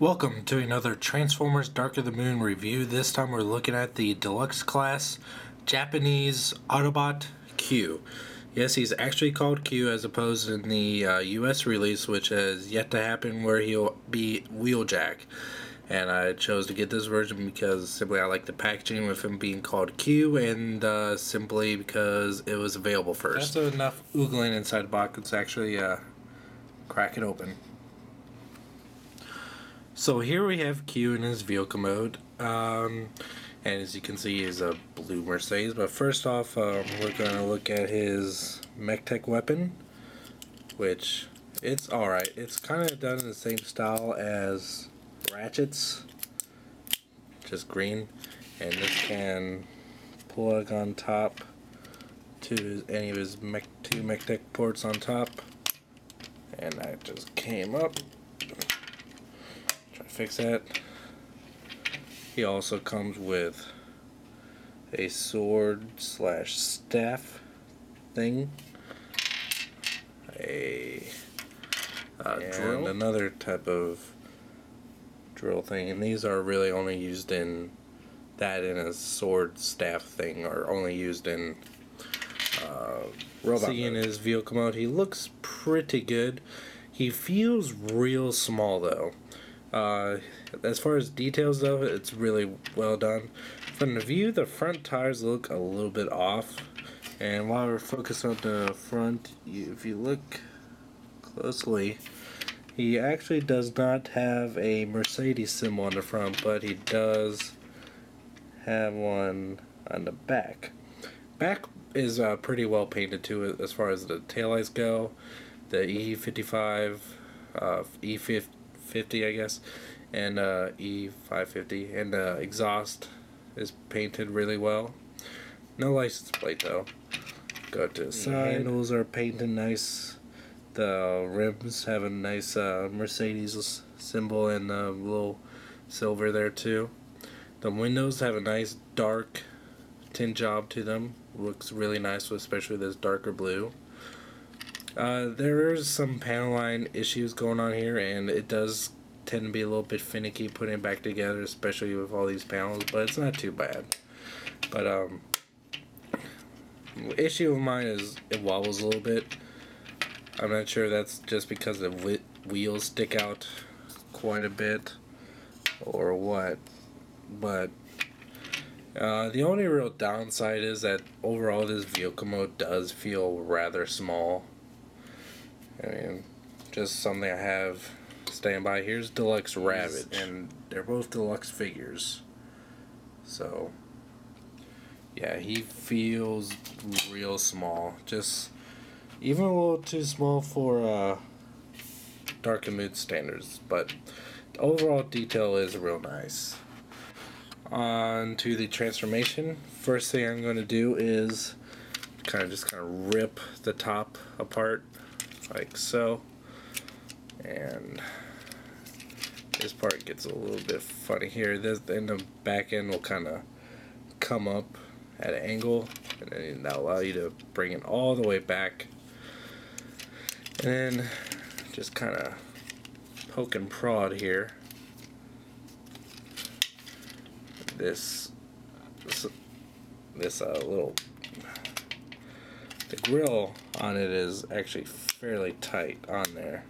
Welcome to another Transformers Dark of the Moon review. This time we're looking at the Deluxe Class Japanese Autobot Q. Yes, he's actually called Q as opposed in the US release, which has yet to happen, where he'll be Wheeljack. And I chose to get this version because simply I like the packaging with him being called Q, and simply because it was available first. That's enough oogling inside the box. Let's actually crack it open. So here we have Q in his vehicle mode, and as you can see, he's a blue Mercedes. But first off, we're going to look at his MechTech weapon, which it's alright. It's kind of done in the same style as Ratchet's, just green, and this can plug on top to any of his two MechTech ports on top, and that just came up. Fix that. He also comes with a sword / staff thing, a drill, and another type of drill thing, and these are really only used in that in a sword staff thing, or only used in robot. See, in his vehicle mode, he looks pretty good. He feels real small though. As far as details though, it's really well done. From the view, the front tires look a little bit off, and while we're focused on the front, if you look closely, he actually does not have a Mercedes symbol on the front, but he does have one on the back. Back is pretty well painted too, as far as the taillights go. The E55, E50, I guess, and E550, and exhaust is painted really well. No license plate though. Go to the side. Handles are painted nice. The rims have a nice Mercedes symbol and a little silver there too. The windows have a nice dark tint job to them. Looks really nice, especially this darker blue. There is some panel line issues going on here, and it does tend to be a little bit finicky putting it back together, especially with all these panels, but it's not too bad. But the issue of mine is it wobbles a little bit. I'm not sure that's just because the wheels stick out quite a bit or what, but the only real downside is that overall this vehicle mode does feel rather small. I mean, just something I have staying by. Here's Deluxe Ravage, and they're both deluxe figures. So, yeah, he feels real small. Just even a little too small for Dark and Mood standards. But the overall detail is real nice. On to the transformation. First thing I'm going to do is kind of rip the top apart, like so, and this part gets a little bit funny here. This in the back end will kind of come up at an angle, and then that'll allow you to bring it all the way back, and then just kind of poke and prod here. This little, the grill on it is actually fairly tight on there,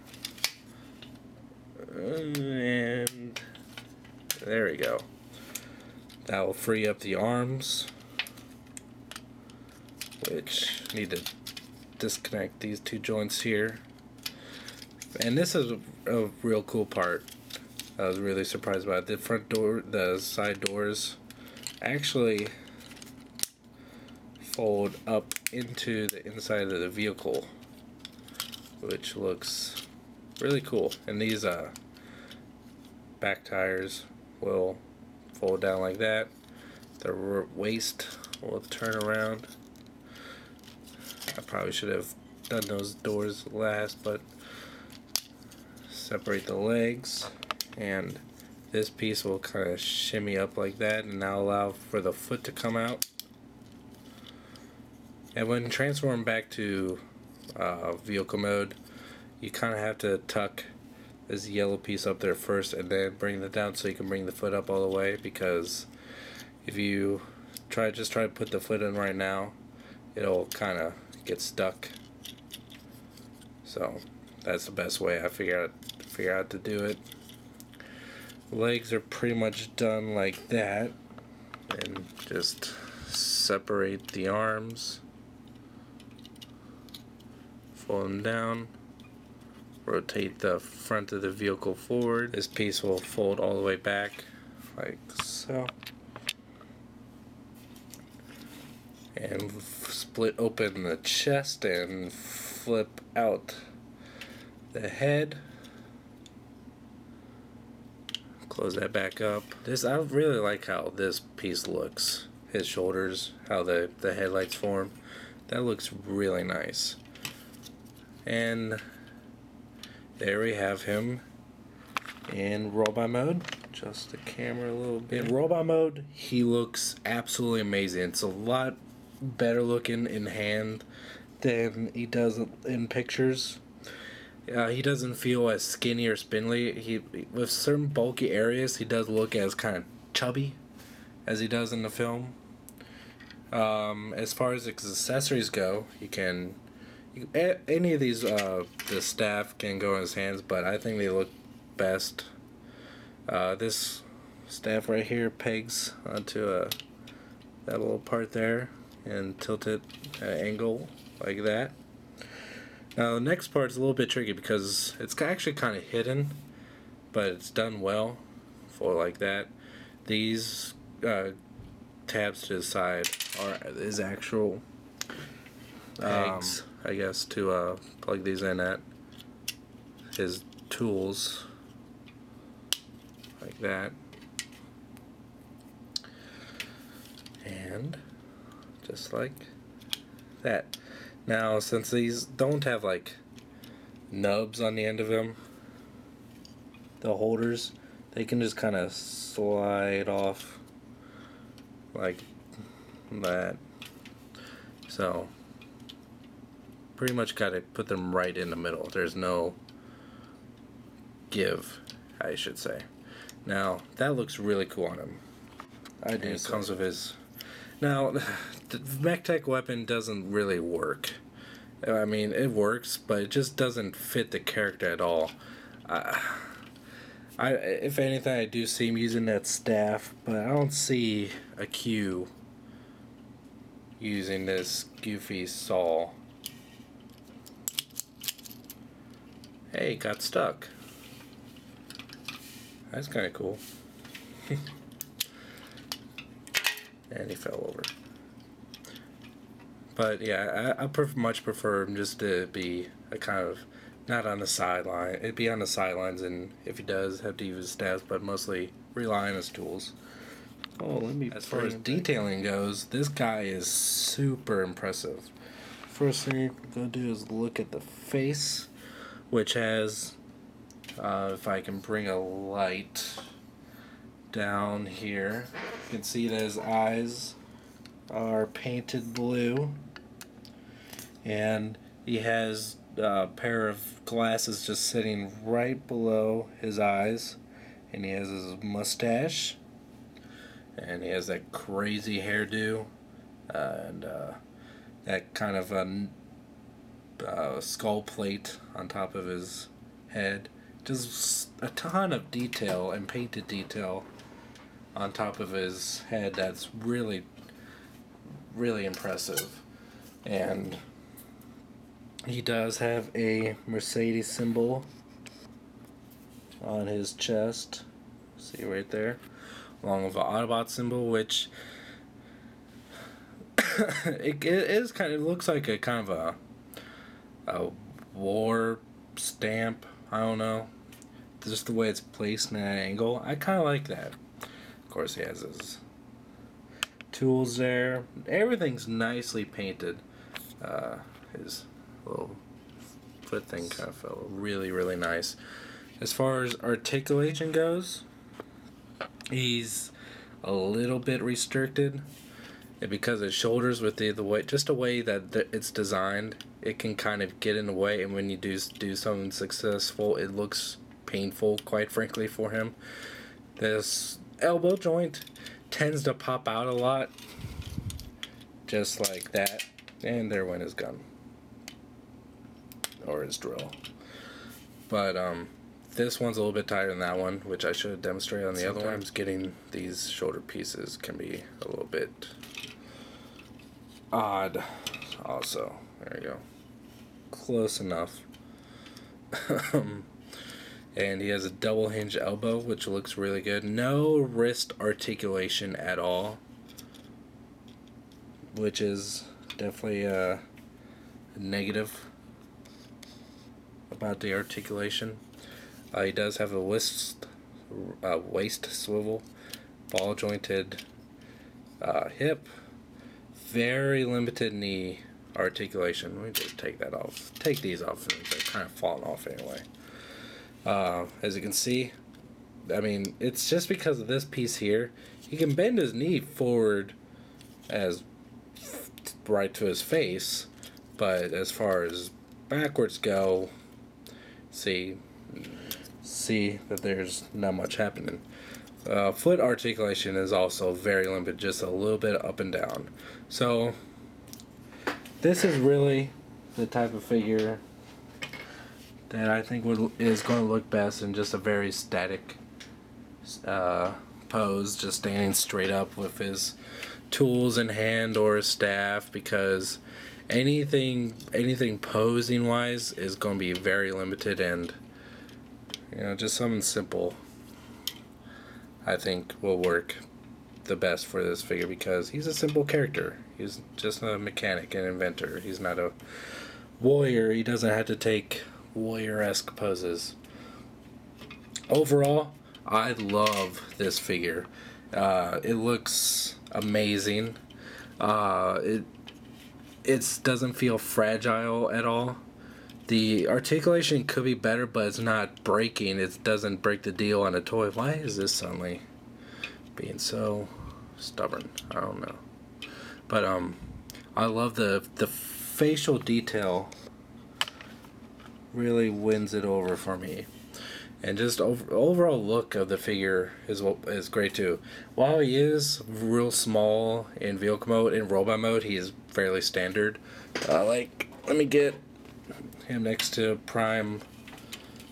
and there we go. That will free up the arms, which need to disconnect these two joints here. And this is a real cool part. I was really surprised about it. The front door, the side doors actually fold up into the inside of the vehicle, which looks really cool. And these back tires will fold down like that. The waist will turn around. I probably should have done those doors last, but separate the legs, and this piece will kind of shimmy up like that, and now allow for the foot to come out. And when transforming back to vehicle mode, you kind of have to tuck this yellow piece up there first and then bring it down so you can bring the foot up all the way, because if you try to put the foot in right now, it'll kind of get stuck. So that's the best way I figure out to do it. Legs are pretty much done like that, and just separate the arms, fold them down, rotate the front of the vehicle forward. This piece will fold all the way back like so, and split open the chest and flip out the head. Close that back up. I really like how this piece looks. His shoulders, how the headlights form. That looks really nice. And there we have him in robot mode. Adjust the camera a little bit. In robot mode, he looks absolutely amazing. It's a lot better looking in hand than he does in pictures. He doesn't feel as skinny or spindly. With certain bulky areas, he does look as kind of chubby as he does in the film. As far as accessories go, any of these the staff can go in his hands, but I think they look best. This staff right here pegs onto that little part there and tilt it at an angle like that. Now the next part is a little bit tricky because it's actually kind of hidden, but it's done well for like that. These tabs to the side are his actual pegs, I guess, to plug these in at. His tools like that, and just like that. Now, since these don't have like nubs on the end of them, the holders, they can just kind of slide off like that. So pretty much got to put them right in the middle. There's no give, I should say. Now that looks really cool on him. I do. It comes with his. Now, the MechTech weapon doesn't really work. I mean, it works, but it just doesn't fit the character at all. If anything, I do see him using that staff, but I don't see a Q using this goofy saw. Hey, got stuck. That's kind of cool. And he fell over. But yeah, I much prefer him just to be a kind of not on the sideline. It'd be on the sidelines, and if he does have to use his stats, but mostly rely on his tools. Oh, as far as detailing goes, this guy is super impressive. First thing you're gonna do is look at the face, which has, if I can bring a light down here, you can see that his eyes are painted blue, and he has a pair of glasses just sitting right below his eyes, and he has his mustache, and he has that crazy hairdo, and that kind of skull plate on top of his head. Just a ton of detail and painted detail on top of his head that's really, really impressive. And he does have a Mercedes symbol on his chest, see right there, along with an Autobot symbol, which it looks like a kind of a war stamp. I don't know, just the way it's placed in that angle. I kind of like that. Of course, he has his tools there. Everything's nicely painted. His little foot thing kind of felt really, really nice. As far as articulation goes, he's a little bit restricted, and because his shoulders, with the way, just the way that it's designed, it can kind of get in the way. And when you do something successful, it looks painful, quite frankly, for him. This elbow joint tends to pop out a lot, just like that, and there went his gun. Or his drill. But, this one's a little bit tighter than that one, which I should have demonstrated on the other one. Sometimes getting these shoulder pieces can be a little bit odd also. There you go. Close enough. And he has a double hinge elbow, which looks really good. No wrist articulation at all, which is definitely a negative about the articulation. He does have a waist swivel, ball jointed hip, very limited knee articulation. Let me just take that off. Take these off. They're kind of falling off anyway. As you can see, I mean, it's just because of this piece here. He can bend his knee forward as right to his face, but as far as backwards go, see that there's not much happening. Foot articulation is also very limited, just a little bit up and down. So this is really the type of figure that I think is going to look best in just a very static pose, just standing straight up with his tools in hand or his staff, because anything posing wise is going to be very limited, and just something simple I think will work the best for this figure, because he's a simple character. He's just a mechanic and inventor. He's not a warrior. He doesn't have to take warrior-esque poses. Overall, I love this figure. It looks amazing. It doesn't feel fragile at all. The articulation could be better, but it's not breaking. It doesn't break the deal on a toy. Why is this suddenly being so stubborn? I don't know. But I love the facial detail. Really wins it over for me. And just overall look of the figure is great too. While he is real small in vehicle mode, in robot mode, he is fairly standard. Let me get him next to Prime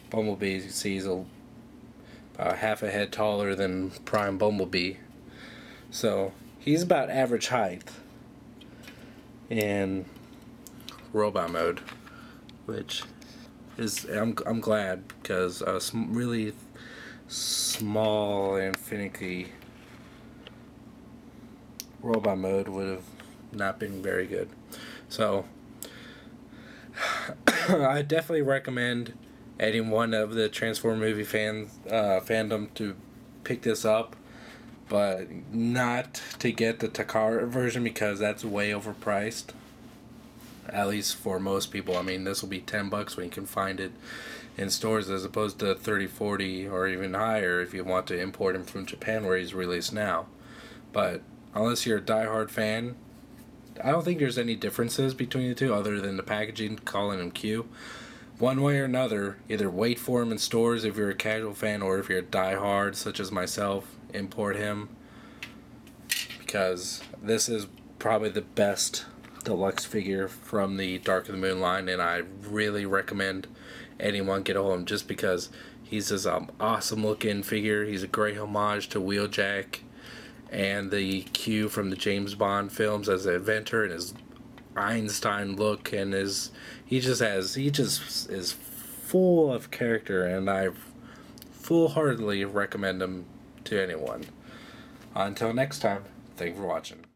Bumblebee. You see he's about half a head taller than Prime Bumblebee. So he's about average height in robot mode, which is I'm glad, because a really small and finicky robot mode would have not been very good. So I definitely recommend any one of the Transformer movie fandom to pick this up, but not to get the Takara version, because that's way overpriced. At least for most people. I mean, this will be $10 when you can find it in stores, as opposed to $30, $40, or even higher if you want to import him from Japan, where he's released now. But unless you're a diehard fan, I don't think there's any differences between the two other than the packaging calling him Q. One way or another, either wait for him in stores if you're a casual fan, or if you're a diehard such as myself, import him, because this is probably the best deluxe figure from the Dark of the Moon line, and I really recommend anyone get a hold of him, just because he's this awesome looking figure. He's a great homage to Wheeljack and the Q from the James Bond films as an inventor, and his Einstein look, and he just is full of character, and I full-heartedly recommend him to anyone. Until next time, thank you for watching.